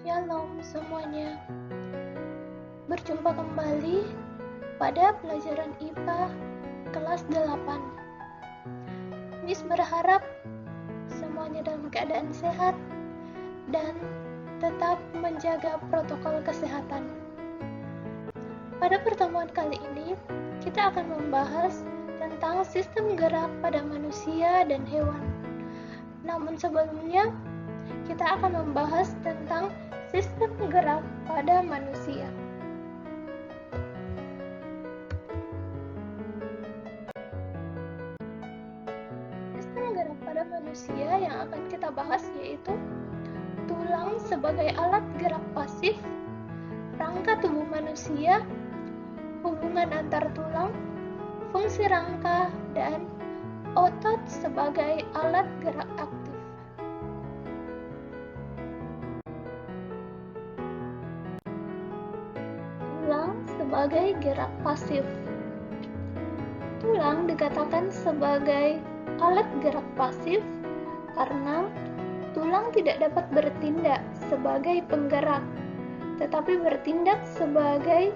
Shalom semuanya. Berjumpa kembali pada pelajaran IPA kelas 8. Miss berharap semuanya dalam keadaan sehat dan tetap menjaga protokol kesehatan. Pada pertemuan kali ini, kita akan membahas tentang sistem gerak pada manusia dan hewan. Namun sebelumnya, kita akan membahas tentang sistem gerak pada manusia. Sistem gerak pada manusia yang akan kita bahas yaitu tulang sebagai alat gerak pasif, rangka tubuh manusia, hubungan antar tulang, fungsi rangka, dan otot sebagai alat gerak aktif. Tulang sebagai gerak pasif. Tulang dikatakan sebagai alat gerak pasif karena tulang tidak dapat bertindak sebagai penggerak, tetapi bertindak sebagai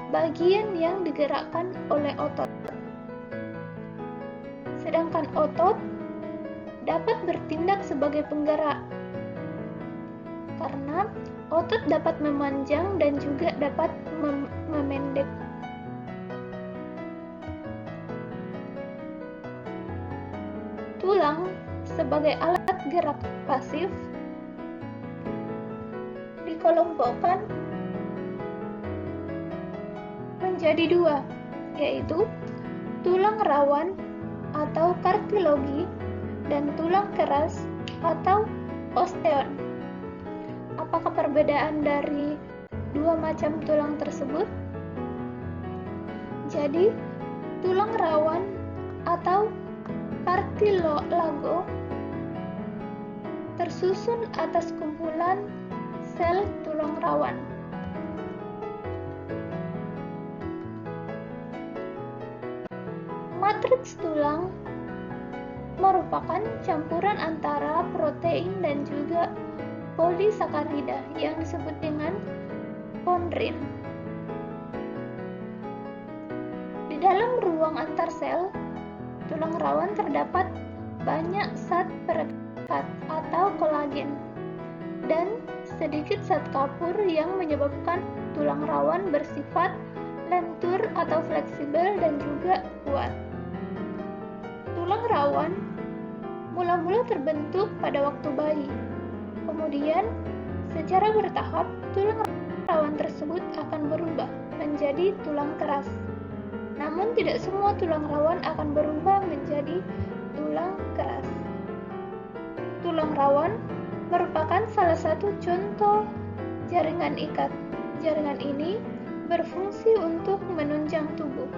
bagian yang digerakkan oleh otot. Sedangkan otot dapat bertindak sebagai penggerak karena otot dapat memanjang dan juga dapat memendek. Tulang sebagai alat gerak pasif dikelompokkan menjadi dua, yaitu tulang rawan atau kartilogi dan tulang keras atau osteon. Apakah perbedaan dari dua macam tulang tersebut? Jadi, tulang rawan atau kartilago tersusun atas kumpulan sel tulang rawan. Matriks tulang merupakan campuran antara protein dan juga polisakarida yang disebut dengan kondrin. Di dalam ruang antar sel tulang rawan terdapat banyak zat perekat atau kolagen dan sedikit zat kapur yang menyebabkan tulang rawan bersifat lentur atau fleksibel dan juga kuat. Tulang rawan mula-mula terbentuk pada waktu bayi. Kemudian, secara bertahap, tulang rawan tersebut akan berubah menjadi tulang keras. Namun, tidak semua tulang rawan akan berubah menjadi tulang keras. Tulang rawan merupakan salah satu contoh jaringan ikat. Jaringan ini berfungsi untuk menunjang tubuh.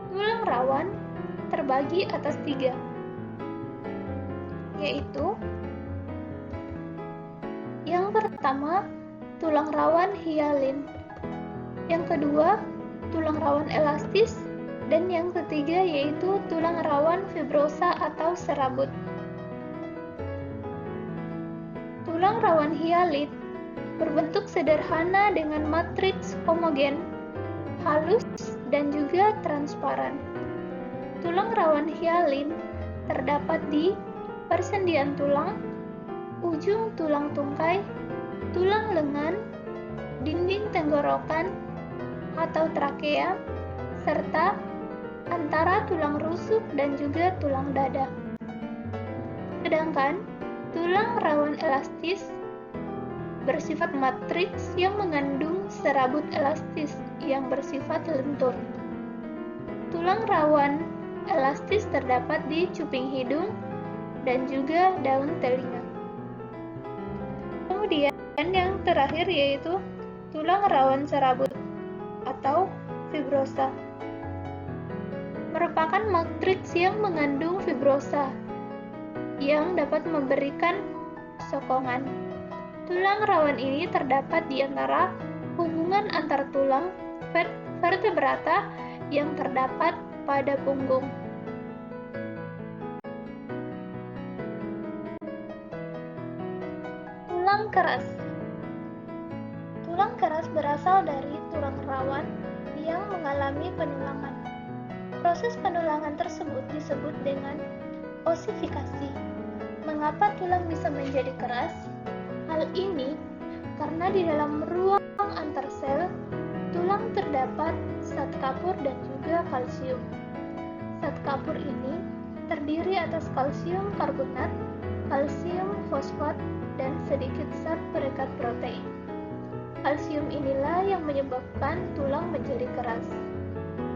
Tulang rawan terbagi atas 3, yaitu yang pertama, tulang rawan hialin, yang kedua, tulang rawan elastis, dan yang ketiga yaitu tulang rawan fibrosa atau serabut. Tulang rawan hialin berbentuk sederhana dengan matriks homogen, halus, dan juga transparan. Tulang rawan hialin terdapat di persendian tulang, ujung tulang tungkai, tulang lengan, dinding tenggorokan atau trakea, serta antara tulang rusuk dan juga tulang dada. Sedangkan tulang rawan elastis bersifat matriks yang mengandung serabut elastis yang bersifat lentur. Tulang rawan elastis terdapat di cuping hidung dan juga daun telinga. Kemudian yang terakhir yaitu tulang rawan serabut atau fibrosa. Merupakan matriks yang mengandung fibrosa yang dapat memberikan sokongan. Tulang rawan ini terdapat di antara hubungan antar tulang vertebrata yang terdapat pada punggung. Tulang keras. Tulang keras berasal dari tulang rawan yang mengalami penulangan. Proses penulangan tersebut disebut dengan osifikasi. Mengapa tulang bisa menjadi keras? Hal ini karena di dalam ruang antar sel, tulang terdapat zat kapur dan juga kalsium. Zat kapur ini terdiri atas kalsium karbonat, kalsium fosfat, dan sedikit zat perekat protein. Kalsium inilah yang menyebabkan tulang menjadi keras.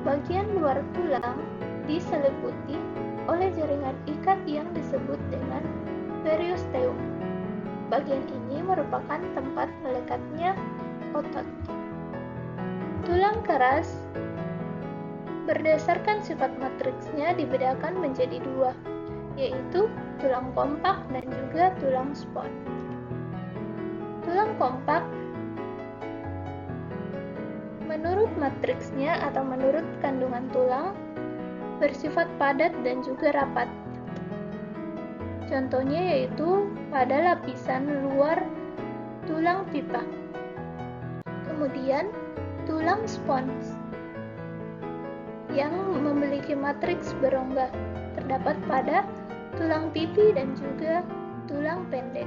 Bagian luar tulang diselimuti oleh jaringan ikat yang disebut dengan periosteum. Bagian ini merupakan tempat melekatnya otot. Tulang keras berdasarkan sifat matriksnya dibedakan menjadi dua, yaitu tulang kompak dan juga tulang spon. Tulang kompak menurut matriksnya atau menurut kandungan tulang bersifat padat dan juga rapat. Contohnya yaitu pada lapisan luar tulang pipa. Kemudian tulang spons yang memiliki matriks berongga terdapat pada tulang pipi dan juga tulang pendek.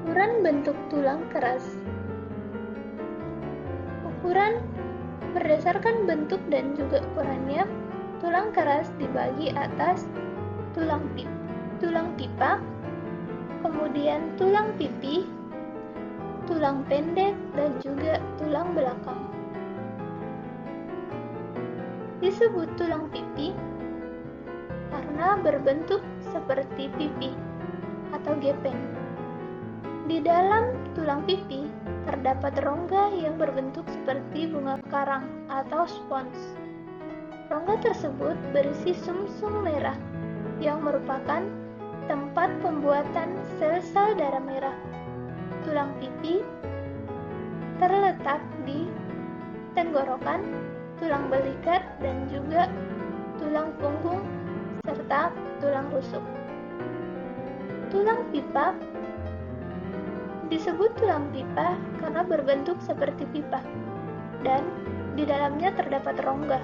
Ukuran bentuk tulang keras. Ukuran berdasarkan bentuk dan juga ukurannya, tulang keras dibagi atas tulang pipa, kemudian tulang pipi, tulang pendek, dan juga tulang belakang. Disebut tulang pipi karena berbentuk seperti pipi atau gepeng. Di dalam tulang pipi terdapat rongga yang berbentuk seperti bunga karang atau spons. Rongga tersebut berisi sumsum merah yang merupakan tempat pembuatan sel-sel darah merah. Tulang pipi terletak di tenggorokan, tulang belikat, dan juga tulang punggung serta tulang rusuk. Tulang pipa disebut tulang pipa karena berbentuk seperti pipa dan di dalamnya terdapat rongga.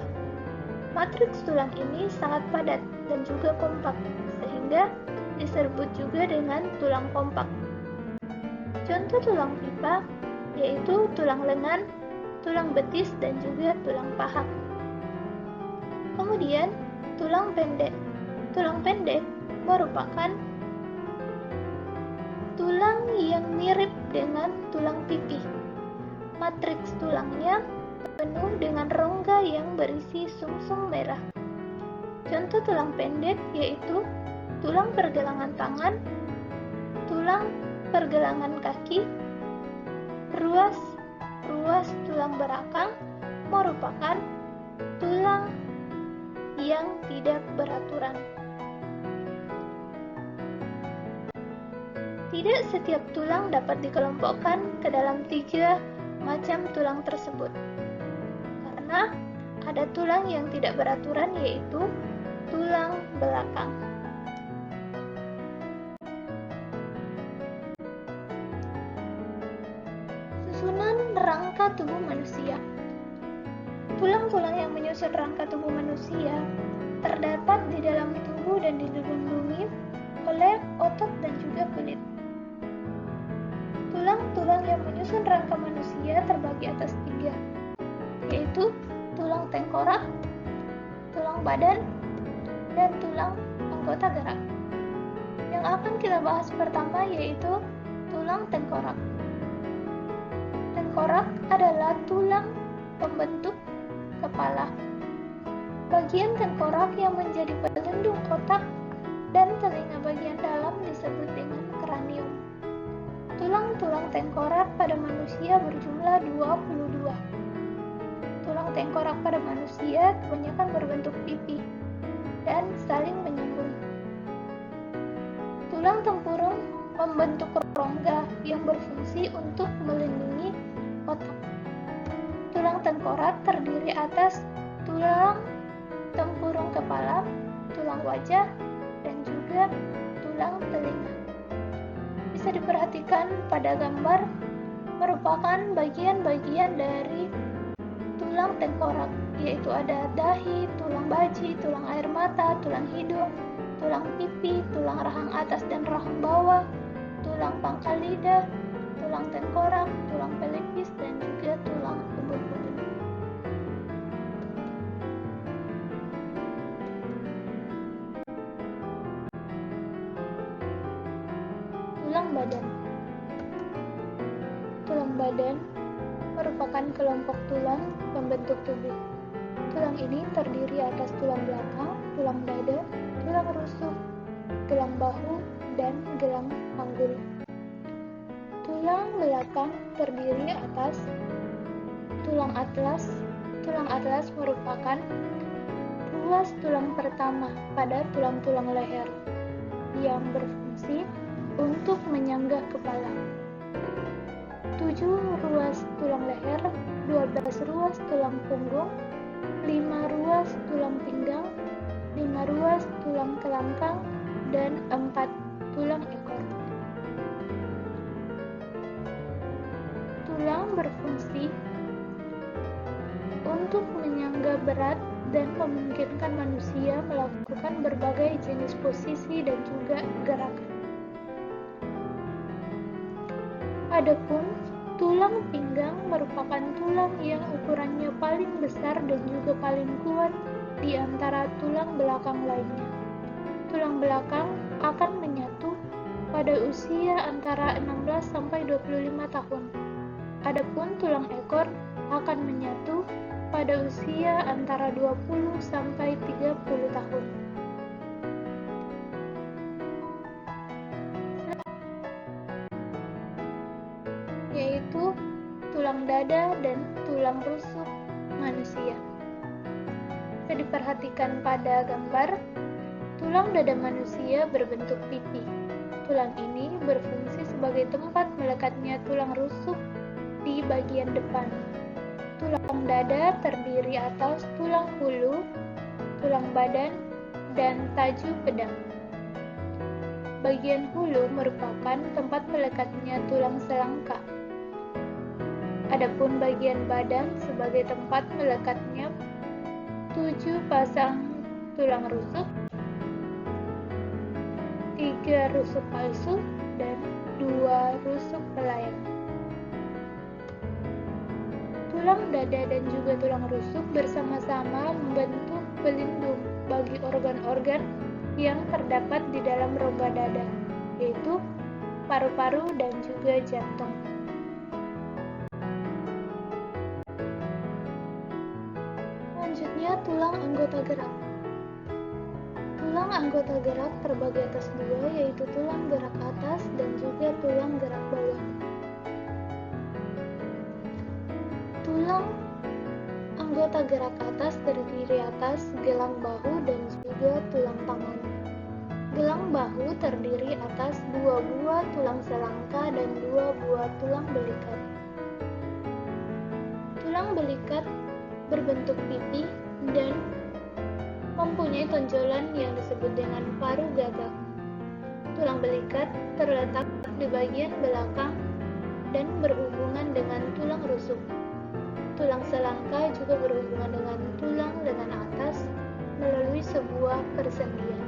Matriks tulang ini sangat padat dan juga kompak sehingga disebut juga dengan tulang kompak. Contoh tulang pipa yaitu tulang lengan, tulang betis, dan juga tulang paha. Kemudian tulang pendek. Tulang pendek merupakan tulang yang mirip dengan tulang pipi. Matriks tulangnya penuh dengan rongga yang berisi sumsum merah. Contoh tulang pendek yaitu tulang pergelangan tangan, tulang pergelangan kaki, ruas tulang belakang merupakan tulang yang tidak beraturan. Tidak setiap tulang dapat dikelompokkan ke dalam 3 macam tulang tersebut, karena ada tulang yang tidak beraturan yaitu tulang belakang. Susunan rangka tubuh manusia. Tulang-tulang yang menyusun rangka tubuh manusia terdapat di dalam tubuh dan dilindungi oleh otot dan juga kulit. Tulang-tulang yang menyusun rangka manusia terbagi atas 3, yaitu tulang tengkorak, tulang badan, dan tulang anggota gerak. Yang akan kita bahas pertama yaitu tulang tengkorak. Tengkorak adalah tulang pembentuk kepala. Bagian tengkorak yang menjadi pelindung otak dan telinga bagian dalam disebut dengan kranium. Tulang-tulang tengkorak pada manusia berjumlah 22. Tulang tengkorak pada manusia kebanyakan berbentuk pipi dan saling menyambung. Tulang tempurung membentuk rongga yang berfungsi untuk melindungi otak. Tulang tengkorak terdiri atas tulang tempurung kepala, tulang wajah, dan juga tulang telinga. Bisa diperhatikan pada gambar merupakan bagian-bagian dari tulang tengkorak, yaitu ada dahi, tulang baji, tulang air mata, tulang hidung, tulang pipi, tulang rahang atas dan rahang bawah, tulang pangkal lidah, tulang tengkorak, tulang pelipis, dan juga tulang ubun-ubun. Tulang badan. Tulang badan merupakan kelompok tulang pembentuk tubuh. Tulang ini terdiri atas tulang belakang, tulang dada, tulang rusuk, gelang bahu, dan gelang panggul. Tulang belakang terdiri atas tulang atlas. Tulang atlas merupakan ruas tulang pertama pada tulang-tulang leher yang berfungsi untuk menyanggah kepala. 7 ruas tulang leher, 12 ruas tulang punggung, 5 ruas tulang pinggang, 5 ruas tulang kelangkang, dan 4 tulang ekor. Tulang berfungsi untuk menyangga berat dan memungkinkan manusia melakukan berbagai jenis posisi dan juga gerakan. Adapun tulang pinggang merupakan tulang yang ukurannya paling besar dan juga paling kuat di antara tulang belakang lainnya. Tulang belakang akan menyatu pada usia antara 16 sampai 25 tahun. Adapun tulang ekor akan menyatu pada usia antara 20 sampai 30 tahun. Yaitu tulang dada dan tulang rusuk manusia. Bisa diperhatikan pada gambar, tulang dada manusia berbentuk pipi. Tulang ini berfungsi sebagai tempat melekatnya tulang rusuk di bagian depan. Tulang dada terdiri atas tulang hulu, tulang badan, dan taju pedang. Bagian hulu merupakan tempat melekatnya tulang selangka. Adapun bagian badan sebagai tempat melekatnya 7 pasang tulang rusuk, 3 rusuk palsu, dan 2 rusuk pelayang. Tulang dada dan juga tulang rusuk bersama-sama membentuk pelindung bagi organ-organ yang terdapat di dalam rongga dada, yaitu paru-paru dan juga jantung. Selanjutnya, tulang anggota gerak. Tulang anggota gerak terbagi atas 2, yaitu tulang gerak atas dan juga tulang gerak bawah. Tulang anggota gerak atas terdiri atas gelang bahu dan juga tulang tangan. Gelang bahu terdiri atas 2 buah tulang selangka dan 2 buah tulang belikat. Tulang belikat berbentuk pipi dan mempunyai tonjolan yang disebut dengan paru gagak. Tulang belikat terletak di bagian belakang dan berhubungan dengan tulang rusuk. Tulang selangka juga berhubungan dengan tulang lengan atas melalui sebuah persendian.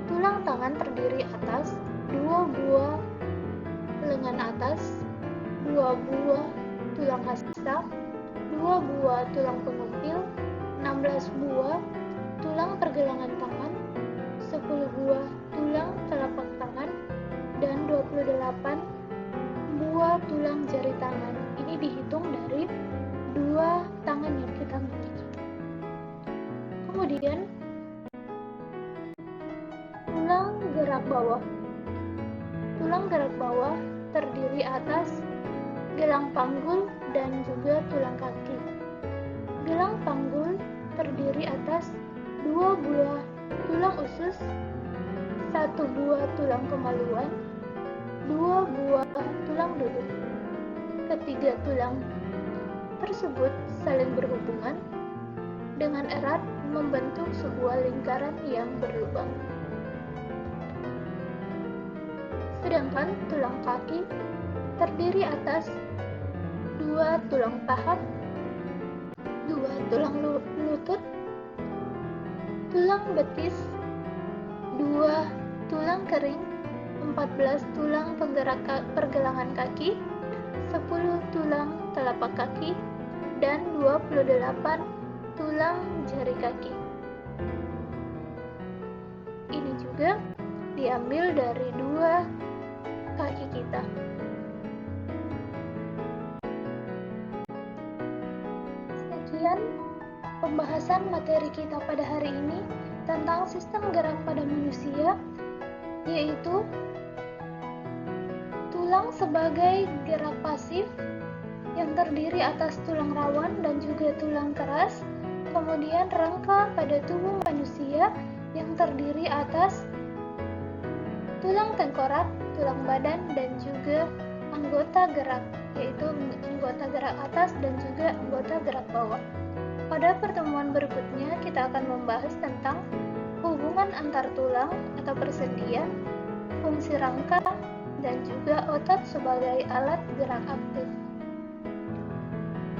Tulang tangan terdiri atas 2 buah lengan atas, 2 buah tulang hasta, 2 buah tulang pengumpil, 16 buah tulang pergelangan tangan, 10 buah tulang telapak tangan, dan 28 buah tulang jari tangan. Ini dihitung dari 2 tangan yang kita miliki. Kemudian tulang gerak bawah. Tulang gerak bawah terdiri atas gelang panggul dan juga tulang kaki. Gelang panggul terdiri atas 2 buah tulang usus, 1 buah tulang kemaluan, 2 buah tulang duduk. Ketiga tulang tersebut saling berhubungan dengan erat membentuk sebuah lingkaran yang berlubang. Sedangkan tulang kaki terdiri atas 2 tulang paha, 2 tulang lutut, tulang betis, 2 tulang kering, 14 tulang pergelangan kaki, 10 tulang telapak kaki, dan 28 tulang jari kaki. Ini juga diambil dari 2 kaki kita. Sekian pembahasan materi kita pada hari ini tentang sistem gerak pada manusia, yaitu tulang sebagai gerak pasif yang terdiri atas tulang rawan dan juga tulang keras, kemudian rangka pada tubuh manusia yang terdiri atas tulang tengkorak, tulang badan, dan juga anggota gerak, yaitu anggota gerak atas dan juga anggota gerak bawah. Pada pertemuan berikutnya, kita akan membahas tentang hubungan antar tulang atau persendian, fungsi rangka, dan juga otot sebagai alat gerak aktif.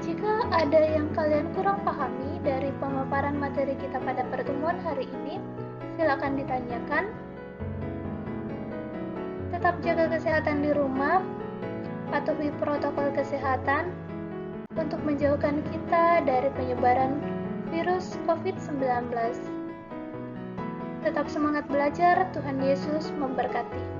Jika ada yang kalian kurang pahami dari pemaparan materi kita pada pertemuan hari ini, silakan ditanyakan. Tetap jaga kesehatan di rumah, patuhi protokol kesehatan untuk menjauhkan kita dari penyebaran virus COVID-19. Tetap semangat belajar, Tuhan Yesus memberkati.